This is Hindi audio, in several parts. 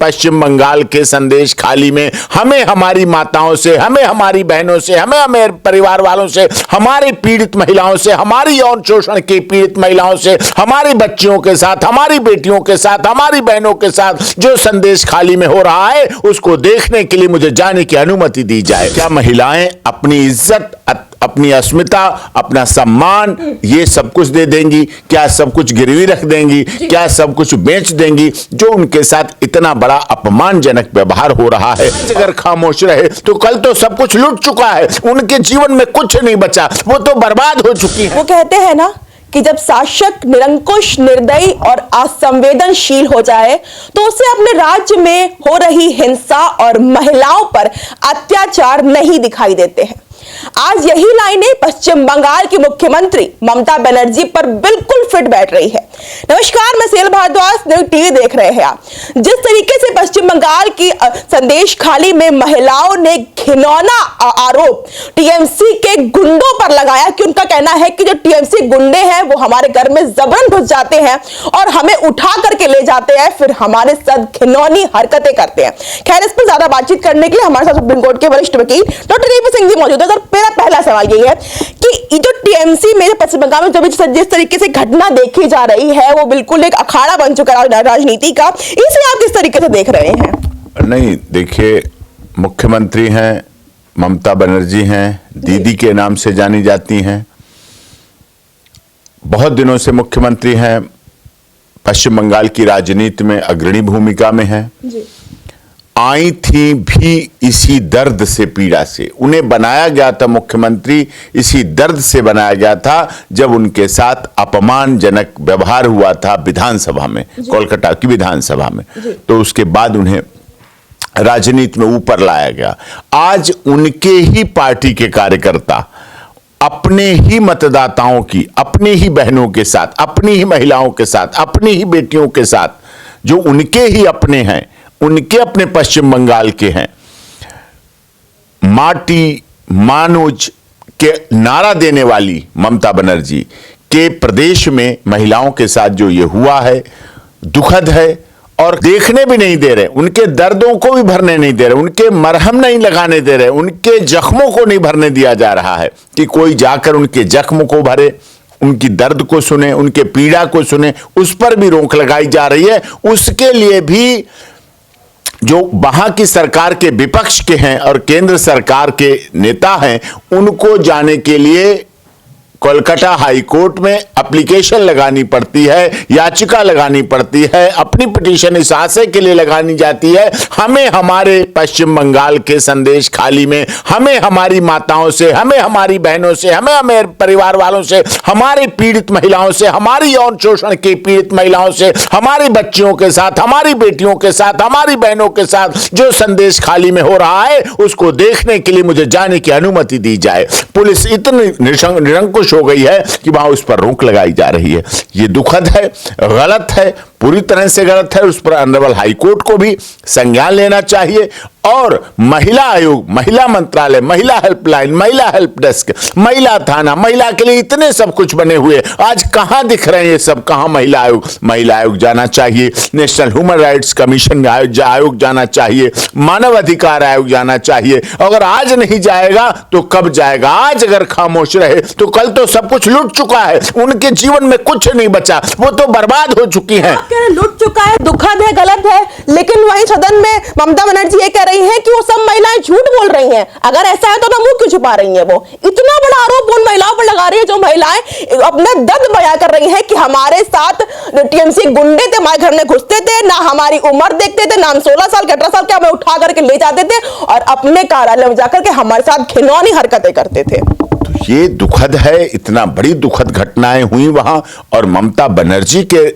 पश्चिम बंगाल के संदेश खाली में हमें हमारी माताओं से, हमें हमारी बहनों से, हमें हमारे परिवार वालों से, हमारी पीड़ित महिलाओं से, हमारी यौन शोषण की पीड़ित महिलाओं से, हमारी बच्चियों के साथ, हमारी बेटियों के साथ, हमारी बहनों के साथ जो संदेश खाली में हो रहा है उसको देखने के लिए मुझे जाने की अनुमति दी जाए। क्या महिलाएं अपनी इज्जत, अपनी अस्मिता, अपना सम्मान ये सब कुछ दे देंगी? क्या सब कुछ गिरवी रख देंगी? क्या सब कुछ बेच देंगी? जो उनके साथ इतना बड़ा अपमानजनक व्यवहार हो रहा है, अगर खामोश रहे तो कल तो सब कुछ लुट चुका है, उनके जीवन में कुछ नहीं बचा, वो तो बर्बाद हो चुकी है। वो कहते हैं ना कि जब शासक निरंकुश, निर्दयी और असंवेदनशील हो जाए तो उसे अपने राज्य में हो रही हिंसा और महिलाओं पर अत्याचार नहीं दिखाई देते हैं। आज यही लाइनें पश्चिम बंगाल की मुख्यमंत्री ममता बनर्जी पर बिल्कुल फिट बैठ रही है। नमस्कार, मैं सेल भारद्वाज, न्यूज़ टीवी देख रहे हैं आप। जिस तरीके से पश्चिम बंगाल की संदेश खाली में महिलाओं ने घिनौना आरोप टीएमसी के गुंडों पर लगाया कि उनका कहना है कि जो टीएमसी गुंडे हैं वो हमारे घर में जबरन घुस जाते हैं और हमें उठा करके ले जाते हैं, फिर हमारे साथ घिनौनी हरकतें करते हैं। खैर, इस पर ज्यादा बातचीत करने के लिए हमारे साथ सुप्रीम कोर्ट के वरिष्ठ वकील doctor A P Singh ji मौजूद है। मेरा पहला सवाल यही है कि जो टीएमसी में पश्चिम बंगाल में जिस तरीके से घटना देखी जा रही है वो बिल्कुल एक अखाड़ा बन चुका है राजनीति का, इसे आप किस तरीके से देख रहे हैं? नहीं, देखिए, मुख्यमंत्री हैं, ममता बनर्जी हैं, दीदी के नाम से जानी जाती हैं, बहुत दिनों से मुख्यमंत्री हैं, पश्चिम बंगाल की राजनीति में अग्रणी भूमिका में हैं, आई थी भी इसी दर्द से, पीड़ा से। उन्हें बनाया गया था मुख्यमंत्री, इसी दर्द से बनाया गया था जब उनके साथ अपमानजनक व्यवहार हुआ था विधानसभा में, कोलकाता की विधानसभा में। तो उसके बाद उन्हें राजनीति में ऊपर लाया गया। आज उनके ही पार्टी के कार्यकर्ता अपने ही मतदाताओं की, अपनी ही बहनों के साथ, अपनी ही महिलाओं के साथ, अपनी ही बेटियों के साथ, जो उनके ही अपने हैं, उनके अपने पश्चिम बंगाल के हैं, माटी मानुज के नारा देने वाली ममता बनर्जी के प्रदेश में महिलाओं के साथ जो ये हुआ है दुखद है। और देखने भी नहीं दे रहे, उनके दर्दों को भी भरने नहीं दे रहे, उनके मरहम नहीं लगाने दे रहे, उनके जख्मों को नहीं भरने दिया जा रहा है कि कोई जाकर उनके जख्म को भरे, उनकी दर्द को सुने, उनके पीड़ा को सुने, उस पर भी रोक लगाई जा रही है। उसके लिए भी जो वहां की सरकार के विपक्ष के हैं और केंद्र सरकार के नेता हैं, उनको जाने के लिए कोलकाता हाई कोर्ट में एप्लीकेशन लगानी पड़ती है, याचिका लगानी पड़ती है, अपनी पिटीशन इस आशय के लिए लगानी जाती है हमें हमारे पश्चिम बंगाल के संदेश खाली में, हमें हमारी माताओं से, हमें हमारी बहनों से, हमें हमारे परिवार वालों से, हमारी पीड़ित महिलाओं से, हमारी यौन शोषण की पीड़ित महिलाओं से, हमारी बच्चियों के साथ, हमारी बेटियों के साथ, हमारी बहनों के साथ जो संदेश खाली में हो रहा है उसको देखने के लिए मुझे जाने की अनुमति दी जाए। पुलिस इतनी निरंकुश हो गई है कि वहां उस पर रोक लगाई जा रही है। यह दुखद है, गलत है, पूरी तरह से गलत है। उस पर ऑनरेबल हाई कोर्ट को भी संज्ञान लेना चाहिए और महिला आयोग, महिला मंत्रालय, महिला हेल्पलाइन, महिला हेल्प डेस्क, महिला थाना, महिला के लिए इतने सब कुछ बने हुए, आज कहां दिख रहे हैं ये सब? कहां महिला आयोग? महिला आयोग जाना चाहिए, नेशनल ह्यूमन राइट्स कमीशन आयोग जाना चाहिए, मानव अधिकार आयोग जाना चाहिए। अगर आज नहीं जाएगा तो कब जाएगा? आज अगर खामोश रहे तो कल तो सब कुछ लुट चुका है, उनके जीवन में कुछ नहीं बचा, वो तो बर्बाद हो चुकी है। लुट चुका है, दुखद है, गलत है, लेकिन वहीं सदन में ममता बनर्जी ये कह रही है कि वो सब महिलाएं झूठ बोल रही हैं। अगर ऐसा है तो ना मुंह क्यों छुपा रही हैं? वो इतना बड़ा आरोप उन महिलाओं पर लगा रही है जो महिलाएं अपना दर्द बयां कर रही हैं कि हमारे साथ टीएमसी गुंडे थे, हमारे घर में घुसते थे, ना हमारी उम्र देखते थे, ना हम 16 साल के 18 साल के, हमें उठा करके ले जाते थे और अपने कार्यालय में जाकर के हमारे साथ घिनौनी हरकतें करते थे। तो ये दुखद है, इतना बड़ी दुखद घटनाएं हुई वहां और ममता बनर्जी के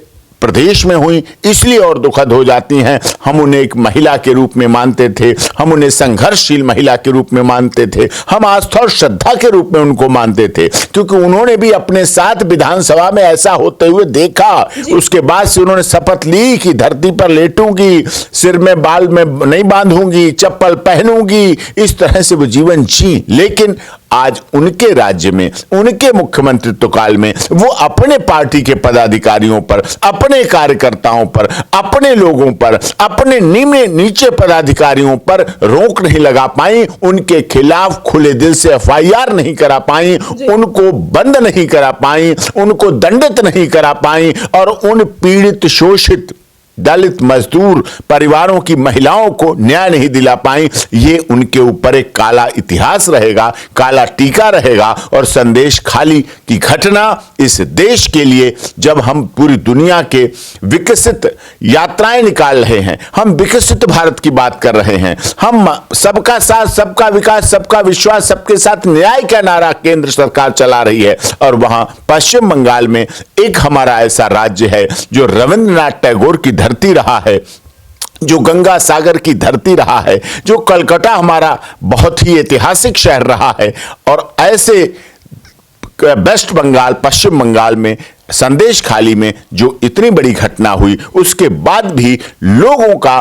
प्रदेश में हुई, इसलिए और दुखद हो जाती हैं। हम उन्हें एक महिला के रूप में मानते थे, हम उन्हें संघर्षशील महिला के रूप में मानते थे, हम आस्था और श्रद्धा के रूप में उनको मानते थे, क्योंकि उन्होंने भी अपने साथ विधानसभा में ऐसा होते हुए देखा। उसके बाद से उन्होंने शपथ ली कि धरती पर लेटूंगी, सिर में बाल में नहीं बांधूंगी, चप्पल पहनूंगी, इस तरह से वो जीवन जी। लेकिन आज उनके राज्य में, उनके मुख्यमंत्रित्व काल में वो अपने पार्टी के पदाधिकारियों पर, अपने कार्यकर्ताओं पर, अपने लोगों पर, अपने नीचे पदाधिकारियों पर रोक नहीं लगा पाई, उनके खिलाफ खुले दिल से एफआईआर नहीं करा पाई, उनको बंद नहीं करा पाई, उनको दंडित नहीं करा पाई और उन पीड़ित, शोषित दलित, मजदूर परिवारों की महिलाओं को न्याय नहीं दिला पाई। ये उनके ऊपर एक काला इतिहास रहेगा, काला टीका रहेगा और संदेश खाली की घटना इस देश के लिए, जब हम पूरी दुनिया के विकसित यात्राएं निकाल रहे हैं, हम विकसित भारत की बात कर रहे हैं, हम सबका साथ, सबका विकास, सबका विश्वास, सबके साथ न्याय का नारा केंद्र सरकार चला रही है और वहां पश्चिम बंगाल में एक हमारा ऐसा राज्य है जो रविंद्रनाथ टैगोर की धरती रहा है, जो गंगा सागर की धरती रहा है, जो कलकत्ता हमारा बहुत ही ऐतिहासिक शहर रहा है और ऐसे वेस्ट बंगाल, पश्चिम बंगाल में संदेश खाली में जो इतनी बड़ी घटना हुई, उसके बाद भी लोगों का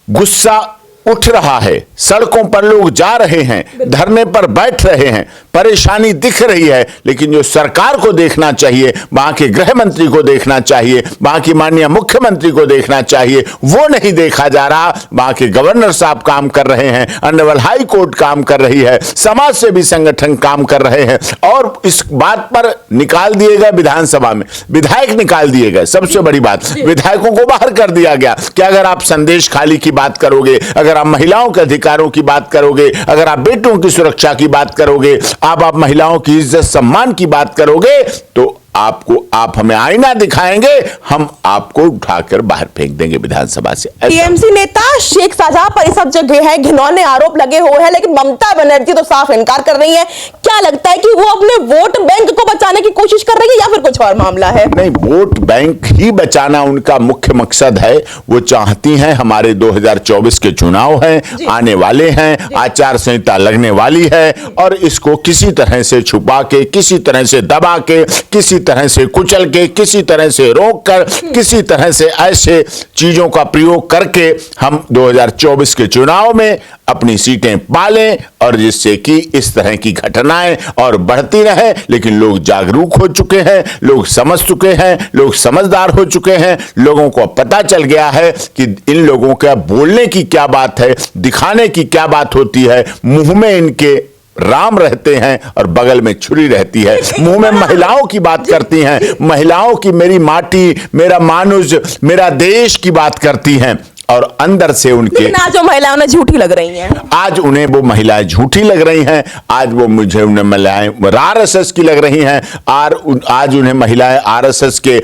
गुस्सा उठ रहा है, सड़कों पर लोग जा रहे हैं, धरने पर बैठ रहे हैं, परेशानी दिख रही है, लेकिन जो सरकार को देखना चाहिए, वहां के गृह मंत्री को देखना चाहिए, वहां की माननीय मुख्यमंत्री को देखना चाहिए, वो नहीं देखा जा रहा। वहां के गवर्नर साहब काम कर रहे हैं, ऑनरेबल हाई कोर्ट काम कर रही है, समाज सेवी संगठन काम कर रहे हैं और इस बात पर निकाल दिए गए विधानसभा में, विधायक निकाल दिए गए। सबसे बड़ी बात, विधायकों को बाहर कर दिया गया कि अगर आप संदेश खाली की बात करोगे, अगर आप महिलाओं के अधिकारों की बात करोगे, अगर आप बेटों की सुरक्षा की बात करोगे, आप महिलाओं की इज्जत सम्मान की बात करोगे, तो आप हमें आईना दिखाएंगे, हम आपको उठाकर बाहर फेंक देंगे विधानसभा से। टीएमसी नेता शेख शाहजहां पर सब जगह है घिनौने आरोप लगे हुए हैं, लेकिन ममता बनर्जी तो साफ इनकार कर रही है। क्या लगता है कि वो अपने वोट बैंक को बचाने की कोशिश कर रही है या फिर कुछ और मामला है? नहीं, वोट बैंक ही बचाना उनका मुख्य मकसद है। वो चाहती हैं, हमारे 2024 के चुनाव हैं, आने वाले हैं, आचार संहिता लगने वाली है और इसको किसी तरह से छुपा के, किसी तरह से दबा के, किसी तरह से कुचल के, किसी तरह से रोक कर, किसी तरह से ऐसे चीजों का प्रयोग करके हम 2024 के चुनाव में अपनी सीटें पालें और जिससे कि इस तरह की घटनाएं और बढ़ती रहे। लेकिन लोग जागरूक हो चुके हैं, लोग समझ चुके हैं, लोग समझदार हो चुके हैं, लोगों को पता चल गया है कि इन लोगों का बोलने की क्या बात है, दिखाने की क्या बात होती है। मुंह में इनके राम रहते हैं और बगल में छुरी रहती है, मुंह में महिलाओं की बात करती हैं, महिलाओं की, मेरी माटी, मेरा मानुष, मेरा देश की बात करती हैं और अंदर से उनके, आज जो महिलाएं उन्हें झूठी लग रही हैं, आज उन्हें वो महिलाएं झूठी लग रही हैं, आज वो मुझे उन्हें महिलाएं आरएसएस की लग रही हैं, आज उन्हें महिलाएं आरएसएस के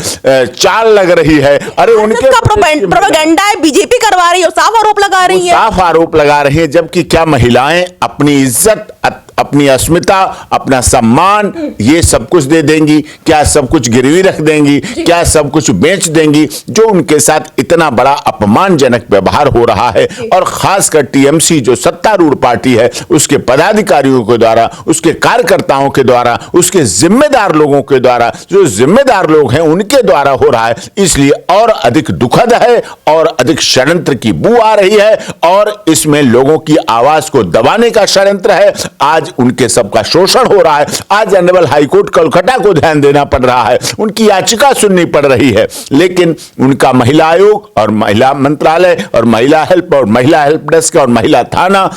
चाल लग रही है। अरे उनके प्रोपेगेंडा है, बीजेपी करवा रही है, साफ आरोप लगा रही है, साफ आरोप लगा रही है। जबकि क्या महिलाएं अपनी इज्जत, अपनी अस्मिता, अपना सम्मान, ये सब कुछ दे देंगी? क्या सब कुछ गिरवी रख देंगी? क्या सब कुछ बेच देंगी? जो उनके साथ इतना बड़ा अपमानजनक व्यवहार हो रहा है और खासकर टीएमसी जो सत्तारूढ़ पार्टी है, उसके पदाधिकारियों के द्वारा, उसके कार्यकर्ताओं के द्वारा, उसके जिम्मेदार लोगों के द्वारा, जो जिम्मेदार लोग हैं उनके द्वारा हो रहा है। इसलिए और अधिक दुखद है और अधिक षड्यंत्र की बू आ रही है और इसमें लोगों की आवाज को दबाने का षड्यंत्र है। आज उनके सबका शोषण हो रहा है। आज ऑनरेबल हाईकोर्ट कलकत्ता को ध्यान देना पड़ रहा है, उनकी याचिका सुननी पड़ रही है, लेकिन उनका महिला आयोग और महिला मंत्रालय और महिला हेल्प और महिला हेल्प डेस्क और महिला थाना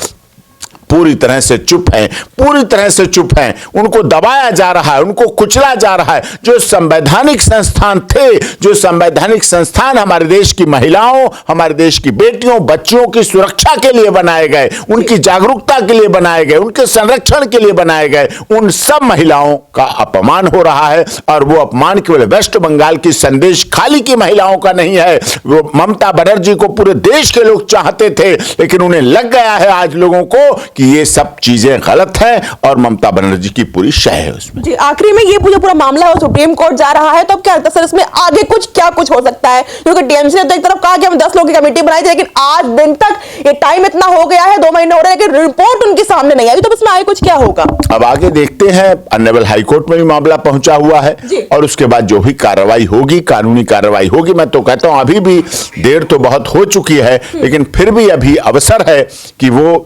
पूरी तरह से चुप हैं, पूरी तरह से चुप हैं। उनको दबाया जा रहा है, उनको कुचला जा रहा है। जो संवैधानिक संस्थान थे, जो संवैधानिक संस्थान हमारे देश की महिलाओं, हमारे देश की बेटियों, बच्चियों की सुरक्षा के लिए बनाए गए, उनकी जागरूकता के लिए बनाए गए, उनके संरक्षण के लिए बनाए गए, उन सब महिलाओं का अपमान हो रहा है। और वो अपमान केवल वेस्ट बंगाल की संदेश खाली की महिलाओं का नहीं है। वो ममता बनर्जी को पूरे देश के लोग चाहते थे, लेकिन उन्हें लग गया है आज लोगों को कि ये सब चीजें गलत हैं और ममता बनर्जी की पूरी शह है उसमें। जी, आखिरी में ये पूरा मामला है सुप्रीम कोर्ट जा रहा है, तो अब क्या लगता है सर इसमें आगे क्या कुछ हो सकता है? क्योंकि टीएमसी ने तो एक तरफ कहा कि हम 10 लोगों की कमेटी बनाई थी, लेकिन आज दिन तक ये टाइम इतना हो गया है, 2 महीने हो रहे हैं, लेकिन रिपोर्ट उनके सामने नहीं आई। तो इसमें आगे कुछ क्या होगा? अब आगे देखते हैं। ऑनरेबल हाईकोर्ट में भी मामला पहुंचा हुआ है और उसके बाद जो भी कार्रवाई होगी, कानूनी कार्रवाई होगी। मैं तो कहता हूं अभी भी देर तो बहुत हो चुकी है, लेकिन फिर भी अभी अवसर है कि वो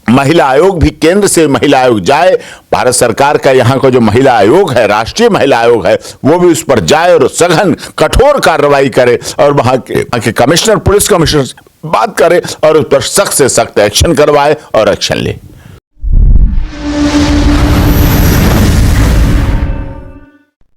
महिला आयोग भी, केंद्र से महिला आयोग जाए, भारत सरकार का यहाँ का जो महिला आयोग है, राष्ट्रीय महिला आयोग है, वो भी उस पर जाए और सघन कठोर कार्रवाई करे और वहां के कमिश्नर, पुलिस कमिश्नर से बात करे और उस पर सख्त से सख्त एक्शन करवाए और एक्शन ले।